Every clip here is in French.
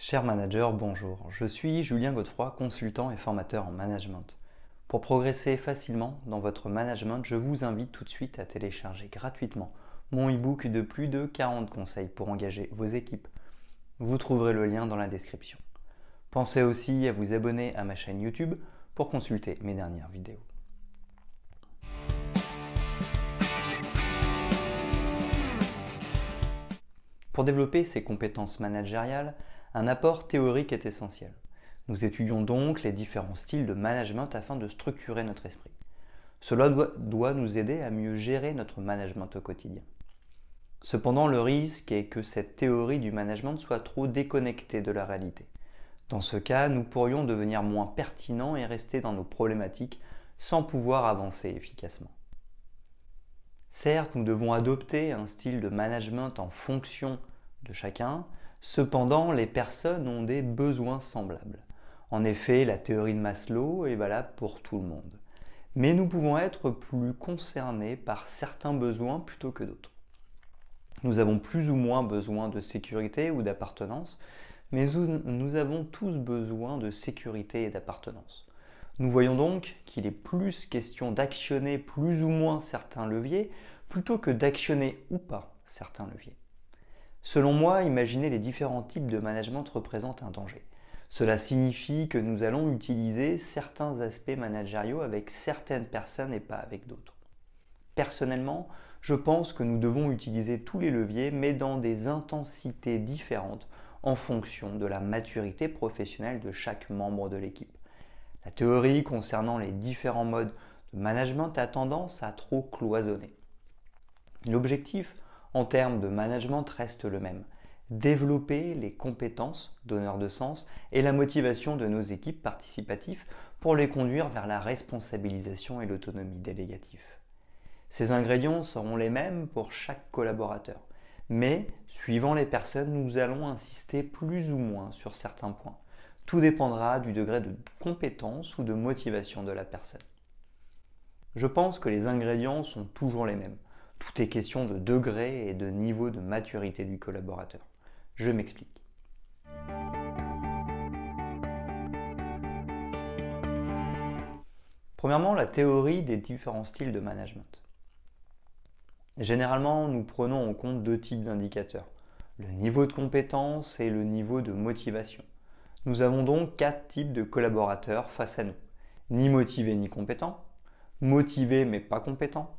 Cher manager, bonjour. Je suis Julien Godefroy, consultant et formateur en management. Pour progresser facilement dans votre management, je vous invite tout de suite à télécharger gratuitement mon e-book de plus de 40 conseils pour engager vos équipes. Vous trouverez le lien dans la description. Pensez aussi à vous abonner à ma chaîne YouTube pour consulter mes dernières vidéos. Pour développer ses compétences managériales, un apport théorique est essentiel. Nous étudions donc les différents styles de management afin de structurer notre esprit. Cela doit nous aider à mieux gérer notre management au quotidien. Cependant, le risque est que cette théorie du management soit trop déconnectée de la réalité. Dans ce cas, nous pourrions devenir moins pertinents et rester dans nos problématiques sans pouvoir avancer efficacement. Certes, nous devons adopter un style de management en fonction de chacun, cependant, les personnes ont des besoins semblables. En effet, la théorie de Maslow est valable pour tout le monde. Mais nous pouvons être plus concernés par certains besoins plutôt que d'autres. Nous avons plus ou moins besoin de sécurité ou d'appartenance, mais nous avons tous besoin de sécurité et d'appartenance. Nous voyons donc qu'il est plus question d'actionner plus ou moins certains leviers plutôt que d'actionner ou pas certains leviers. Selon moi, imaginer les différents types de management représente un danger. Cela signifie que nous allons utiliser certains aspects managériaux avec certaines personnes et pas avec d'autres. Personnellement, je pense que nous devons utiliser tous les leviers, mais dans des intensités différentes en fonction de la maturité professionnelle de chaque membre de l'équipe. La théorie concernant les différents modes de management a tendance à trop cloisonner. L'objectif en termes de management reste le même: développer les compétences donneurs de sens et la motivation de nos équipes participatives pour les conduire vers la responsabilisation et l'autonomie délégative. Ces ingrédients seront les mêmes pour chaque collaborateur, mais suivant les personnes, nous allons insister plus ou moins sur certains points. Tout dépendra du degré de compétence ou de motivation de la personne. Je pense que les ingrédients sont toujours les mêmes. Tout est question de degré et de niveau de maturité du collaborateur. Je m'explique. Premièrement, la théorie des différents styles de management. Généralement, nous prenons en compte deux types d'indicateurs: le niveau de compétence et le niveau de motivation. Nous avons donc 4 types de collaborateurs face à nous: ni motivés ni compétents, motivés mais pas compétents,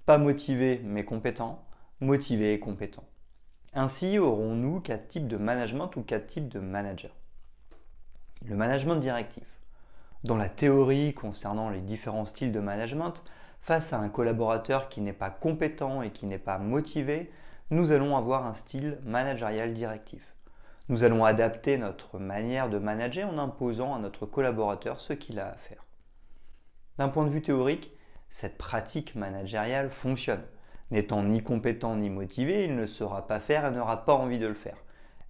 pas motivés mais compétents, motivés et compétents. Ainsi aurons-nous 4 types de management ou 4 types de managers. Le management directif. Dans la théorie concernant les différents styles de management, face à un collaborateur qui n'est pas compétent et qui n'est pas motivé, nous allons avoir un style managérial directif. Nous allons adapter notre manière de manager en imposant à notre collaborateur ce qu'il a à faire. D'un point de vue théorique, cette pratique managériale fonctionne. N'étant ni compétent ni motivé, il ne saura pas faire et n'aura pas envie de le faire.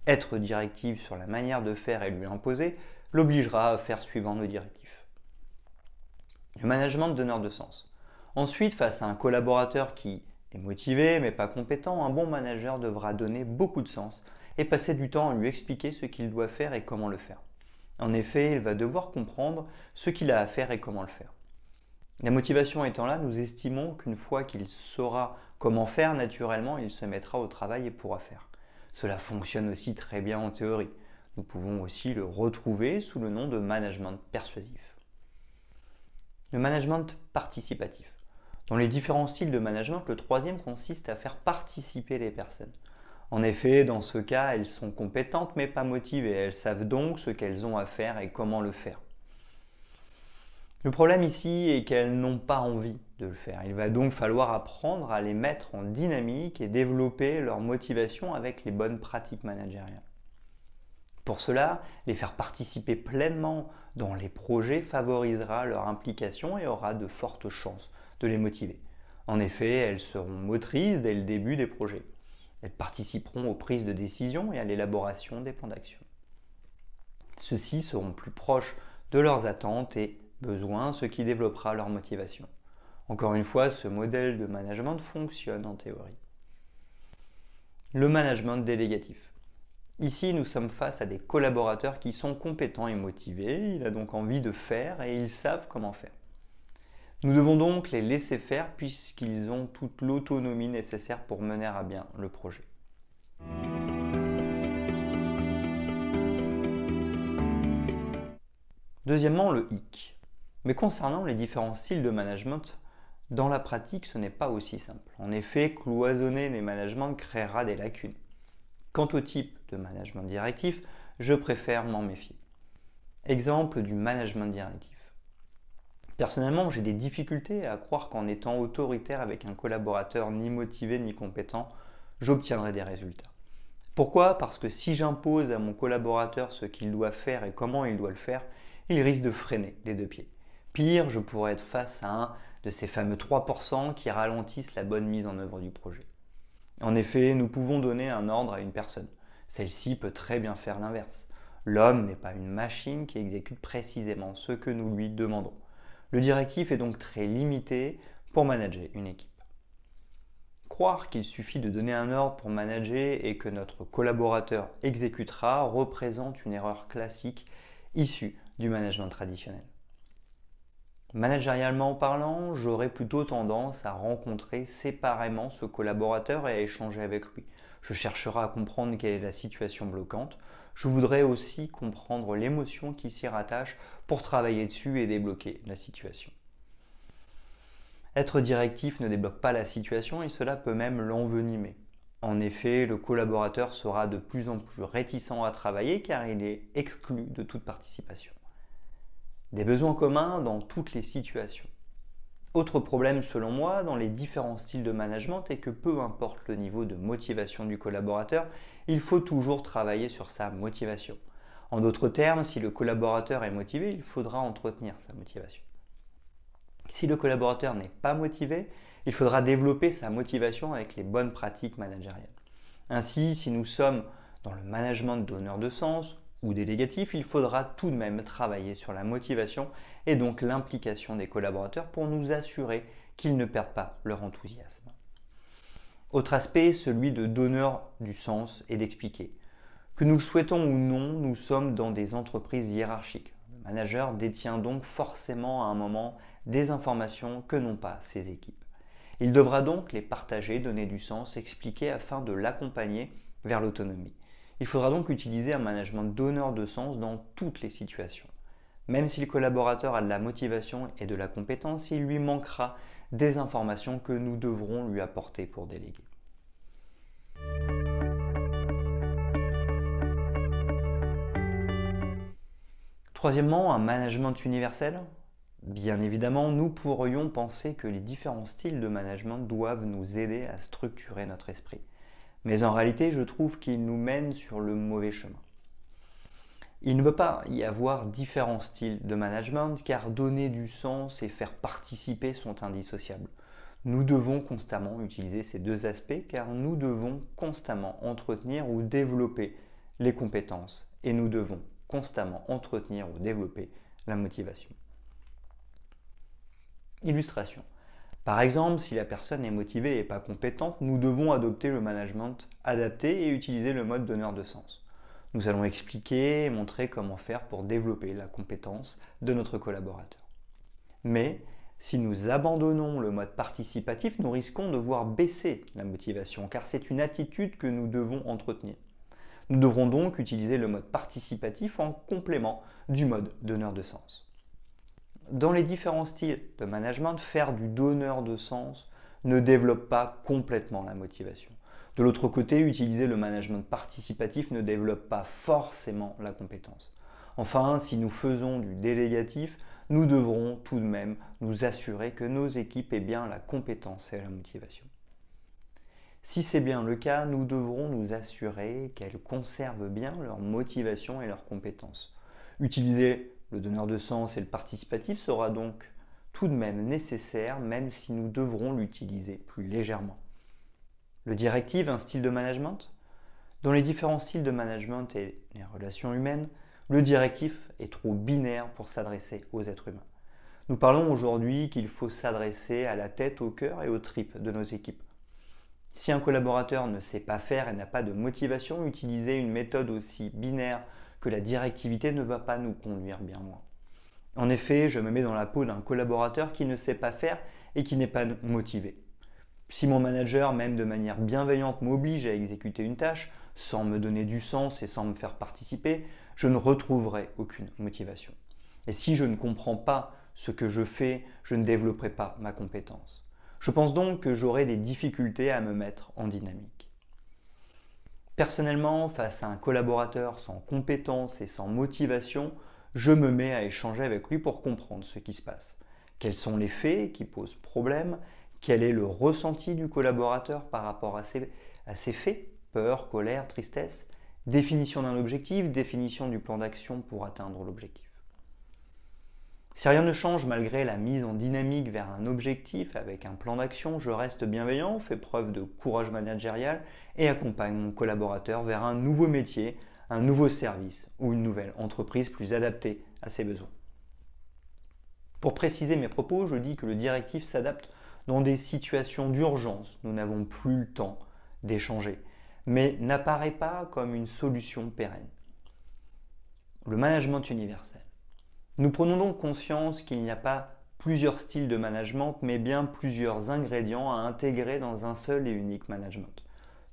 Être directif sur la manière de faire et lui imposer l'obligera à faire suivant nos directives. Le management donneur de sens. Ensuite, face à un collaborateur qui est motivé mais pas compétent, un bon manager devra donner beaucoup de sens et passer du temps à lui expliquer ce qu'il doit faire et comment le faire. En effet, il va devoir comprendre ce qu'il a à faire et comment le faire. La motivation étant là, nous estimons qu'une fois qu'il saura comment faire, naturellement, il se mettra au travail et pourra faire. Cela fonctionne aussi très bien en théorie. Nous pouvons aussi le retrouver sous le nom de management persuasif. Le management participatif. Dans les différents styles de management, le troisième consiste à faire participer les personnes. En effet, dans ce cas, elles sont compétentes mais pas motivées. Elles savent donc ce qu'elles ont à faire et comment le faire. Le problème ici est qu'elles n'ont pas envie de le faire. Il va donc falloir apprendre à les mettre en dynamique et développer leur motivation avec les bonnes pratiques managériales. Pour cela, les faire participer pleinement dans les projets favorisera leur implication et aura de fortes chances de les motiver. En effet, elles seront motrices dès le début des projets. Elles participeront aux prises de décision et à l'élaboration des plans d'action. Ceux-ci seront plus proches de leurs attentes et besoins, ce qui développera leur motivation. Encore une fois, ce modèle de management fonctionne en théorie. Le management délégatif. Ici, nous sommes face à des collaborateurs qui sont compétents et motivés, il a donc envie de faire et ils savent comment faire. Nous devons donc les laisser faire puisqu'ils ont toute l'autonomie nécessaire pour mener à bien le projet. Deuxièmement, le hic. Mais concernant les différents styles de management, dans la pratique, ce n'est pas aussi simple. En effet, cloisonner les managements créera des lacunes. Quant au type de management directif, je préfère m'en méfier. Exemple du management directif. Personnellement, j'ai des difficultés à croire qu'en étant autoritaire avec un collaborateur ni motivé ni compétent, j'obtiendrai des résultats. Pourquoi? Parce que si j'impose à mon collaborateur ce qu'il doit faire et comment il doit le faire, il risque de freiner des deux pieds. Pire, je pourrais être face à un de ces fameux 3% qui ralentissent la bonne mise en œuvre du projet. En effet, nous pouvons donner un ordre à une personne. Celle-ci peut très bien faire l'inverse. L'homme n'est pas une machine qui exécute précisément ce que nous lui demandons. Le directif est donc très limité pour manager une équipe. Croire qu'il suffit de donner un ordre pour manager et que notre collaborateur exécutera représente une erreur classique issue du management traditionnel. Managérialement parlant, j'aurais plutôt tendance à rencontrer séparément ce collaborateur et à échanger avec lui. Je chercherai à comprendre quelle est la situation bloquante. Je voudrais aussi comprendre l'émotion qui s'y rattache pour travailler dessus et débloquer la situation. Être directif ne débloque pas la situation et cela peut même l'envenimer. En effet, le collaborateur sera de plus en plus réticent à travailler car il est exclu de toute participation. Des besoins communs dans toutes les situations. Autre problème selon moi dans les différents styles de management est que peu importe le niveau de motivation du collaborateur, il faut toujours travailler sur sa motivation. En d'autres termes, si le collaborateur est motivé, il faudra entretenir sa motivation. Si le collaborateur n'est pas motivé, il faudra développer sa motivation avec les bonnes pratiques managériales. Ainsi, si nous sommes dans le management donneur de sens ou délégatif, il faudra tout de même travailler sur la motivation et donc l'implication des collaborateurs pour nous assurer qu'ils ne perdent pas leur enthousiasme. Autre aspect, celui de donneur du sens et d'expliquer. Que nous le souhaitons ou non, nous sommes dans des entreprises hiérarchiques. Le manager détient donc forcément à un moment des informations que n'ont pas ses équipes. Il devra donc les partager, donner du sens, expliquer afin de l'accompagner vers l'autonomie. Il faudra donc utiliser un management donneur de sens dans toutes les situations. Même si le collaborateur a de la motivation et de la compétence, il lui manquera des informations que nous devrons lui apporter pour déléguer. Troisièmement, un management universel. Bien évidemment, nous pourrions penser que les différents styles de management doivent nous aider à structurer notre esprit. Mais en réalité, je trouve qu'ils nous mènent sur le mauvais chemin. Il ne peut pas y avoir différents styles de management car donner du sens et faire participer sont indissociables. Nous devons constamment utiliser ces deux aspects car nous devons constamment entretenir ou développer les compétences et nous devons constamment entretenir ou développer la motivation. Illustration. Par exemple, si la personne est motivée et pas compétente, nous devons adopter le management adapté et utiliser le mode donneur de sens. Nous allons expliquer et montrer comment faire pour développer la compétence de notre collaborateur. Mais si nous abandonnons le mode participatif, nous risquons de voir baisser la motivation car c'est une attitude que nous devons entretenir. Nous devrons donc utiliser le mode participatif en complément du mode donneur de sens. Dans les différents styles de management, faire du donneur de sens ne développe pas complètement la motivation. De l'autre côté, utiliser le management participatif ne développe pas forcément la compétence. Enfin, si nous faisons du délégatif, nous devrons tout de même nous assurer que nos équipes aient bien la compétence et la motivation. Si c'est bien le cas, nous devrons nous assurer qu'elles conservent bien leur motivation et leurs compétences. Utiliser le donneur de sens et le participatif sera donc tout de même nécessaire, même si nous devrons l'utiliser plus légèrement. Le directif, un style de management. Dans les différents styles de management et les relations humaines, le directif est trop binaire pour s'adresser aux êtres humains. Nous parlons aujourd'hui qu'il faut s'adresser à la tête, au cœur et aux tripes de nos équipes. Si un collaborateur ne sait pas faire et n'a pas de motivation, utiliser une méthode aussi binaire que la directivité ne va pas nous conduire bien loin. En effet, je me mets dans la peau d'un collaborateur qui ne sait pas faire et qui n'est pas motivé. Si mon manager, même de manière bienveillante, m'oblige à exécuter une tâche, sans me donner du sens et sans me faire participer, je ne retrouverai aucune motivation. Et si je ne comprends pas ce que je fais, je ne développerai pas ma compétence. Je pense donc que j'aurai des difficultés à me mettre en dynamique. Personnellement, face à un collaborateur sans compétence et sans motivation, je me mets à échanger avec lui pour comprendre ce qui se passe. Quels sont les faits qui posent problème? Quel est le ressenti du collaborateur par rapport à ces faits? Peur, colère, tristesse? Définition d'un objectif, définition du plan d'action pour atteindre l'objectif. Si rien ne change malgré la mise en dynamique vers un objectif avec un plan d'action, je reste bienveillant, fais preuve de courage managérial et accompagne mon collaborateur vers un nouveau métier, un nouveau service ou une nouvelle entreprise plus adaptée à ses besoins. Pour préciser mes propos, je dis que le directif s'adapte dans des situations d'urgence. Nous n'avons plus le temps d'échanger, mais n'apparaît pas comme une solution pérenne. Le management universel. Nous prenons donc conscience qu'il n'y a pas plusieurs styles de management, mais bien plusieurs ingrédients à intégrer dans un seul et unique management.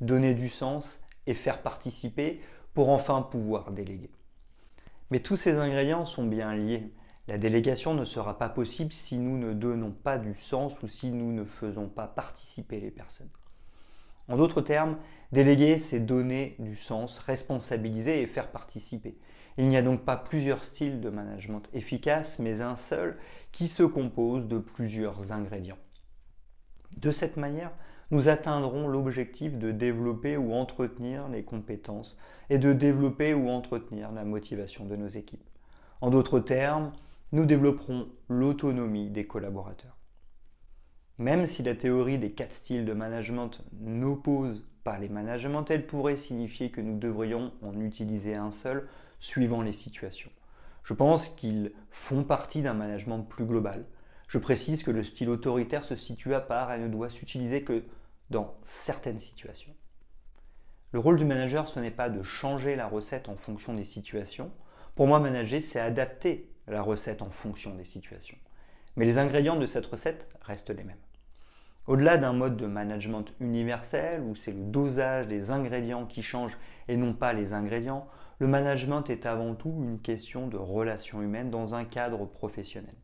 Donner du sens et faire participer pour enfin pouvoir déléguer. Mais tous ces ingrédients sont bien liés. La délégation ne sera pas possible si nous ne donnons pas du sens ou si nous ne faisons pas participer les personnes. En d'autres termes, déléguer, c'est donner du sens, responsabiliser et faire participer. Il n'y a donc pas plusieurs styles de management efficaces, mais un seul qui se compose de plusieurs ingrédients. De cette manière, nous atteindrons l'objectif de développer ou entretenir les compétences et de développer ou entretenir la motivation de nos équipes. En d'autres termes, nous développerons l'autonomie des collaborateurs. Même si la théorie des 4 styles de management n'oppose pas les managements, elle pourrait signifier que nous devrions en utiliser un seul suivant les situations. Je pense qu'ils font partie d'un management plus global. Je précise que le style autoritaire se situe à part et ne doit s'utiliser que dans certaines situations. Le rôle du manager, ce n'est pas de changer la recette en fonction des situations. Pour moi, manager, c'est adapter la recette en fonction des situations. Mais les ingrédients de cette recette restent les mêmes. Au-delà d'un mode de management universel où c'est le dosage des ingrédients qui change et non pas les ingrédients, le management est avant tout une question de relations humaines dans un cadre professionnel.